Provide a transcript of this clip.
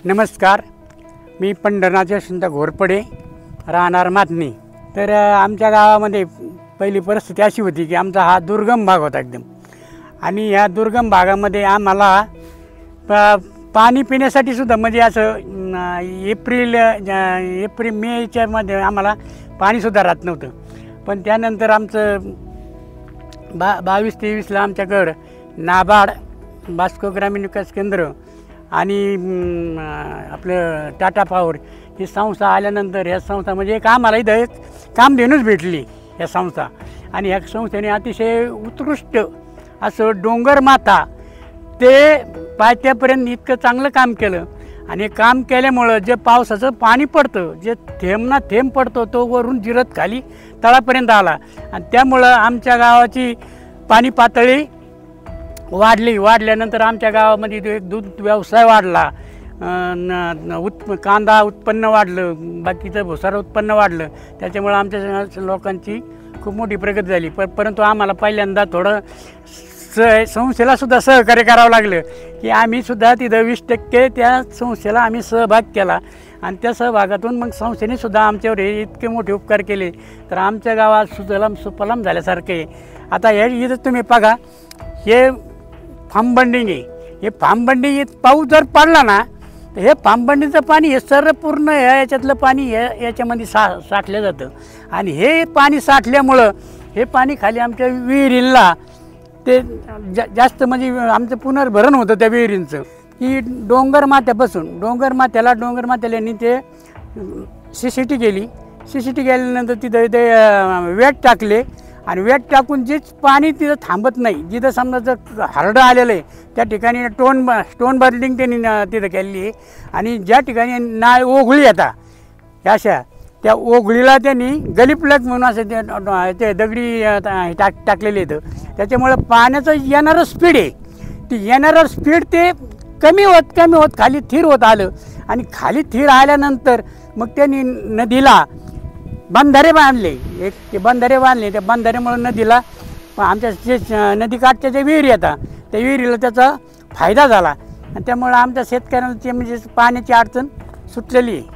नमस्कार, मी पंढरनाथ यशवंत घोरपडे, राहणार मातनी। तर आमच्या गावामध्ये पहिली परिस्थिती अशी होती की आमचा हा दुर्गम भाग होता एकदम, आणि या दुर्गम भागामध्ये आम्हाला पाणी पिण्यासाठी सुद्धा म्हणजे असं एप्रिल मेच्या मध्ये आम्हाला पाणीसुद्धा राहत नव्हतं। पण त्यानंतर आमचं 22-23ला आमच्याकडं नाबार्ड, बास्को ग्रामीण विकास केंद्र आणि आपलं टाटा पॉवर ही संस्था आल्यानंतर ह्या संस्था म्हणजे एक आम्हाला इथं एक कामधेनूच भेटली ह्या संस्था। आणि ह्या संस्थेने अतिशय उत्कृष्ट असं डोंगर माथा ते पायथ्यापर्यंत इतकं चांगलं काम केलं। आणि काम केल्यामुळं जे पावसाचं पाणी पडतं, जे थेंब ना थेंब पडतो तो वरून जिरत खाली तळापर्यंत आला, आणि त्यामुळं आमच्या गावाची पाणी पातळी वाढल्यानंतर आमच्या गावामध्ये एक दूध व्यवसाय वाढला, कांदा उत्पन्न वाढलं, बाकीचं भुसार उत्पन्न वाढलं। त्याच्यामुळं आमच्या लोकांची खूप मोठी प्रगती झाली। परंतु आम्हाला पहिल्यांदा थोडं संस्थेलासुद्धा सहकार्य करावं लागलं की आम्हीसुद्धा तिथं 20% त्या संस्थेला आम्ही सहभाग केला, आणि त्या सहभागातून मग संस्थेनेसुद्धा आमच्यावर हे इतके मोठे उपकार केले तर आमच्या गावात सुजलाम सुफलाम झाल्यासारखे। आता हे इथं तुम्ही बघा, हे फांबंडिंग आहे, हे फांबंडिंग पाऊस जर पडला ना तर हे फांबंडीचं पाणी हे सर्व पूर्ण याच्यातलं पाणी याच्यामध्ये साठलं जातं, आणि हे पाणी साठल्यामुळं हे पाणी खाली आमच्या विहिरीला ते जास्त म्हणजे आमचं पुनर्भरण होतं त्या विहिरींचं। की डोंगर माथ्याला यांनी ते CCT केली, CCT केल्यानंतर तिथं ते वेट टाकले, आणि वेट टाकून जेच पाणी तिथं थांबत नाही, जिथं समजा जर हरडं आलेलं आहे त्या ठिकाणी स्टोन बर्डिंग त्यांनी तिथं केलेली आहे। आणि ज्या ठिकाणी नाळ ओघळी येतात अशा त्या ओघळीला त्यांनी गलिप्लग म्हणून असं ते दगडी टाकलेले आहेत। त्याच्यामुळं पाण्याचं येणारं स्पीड आहे, ती येणारं स्पीड ते कमी होत खाली थीर होत आलं, आणि खाली थीर आल्यानंतर मग त्यांनी नदीला बंधारे बांधले, त्या बंधाऱ्यामुळे नदीला आमच्या जे नदीकाठच्या जे विहिरी येतात त्या विहिरीला त्याचा फायदा झाला, आणि त्यामुळे आमच्या शेतकऱ्यांना म्हणजे पाण्याची अडचण सुटलेली आहे।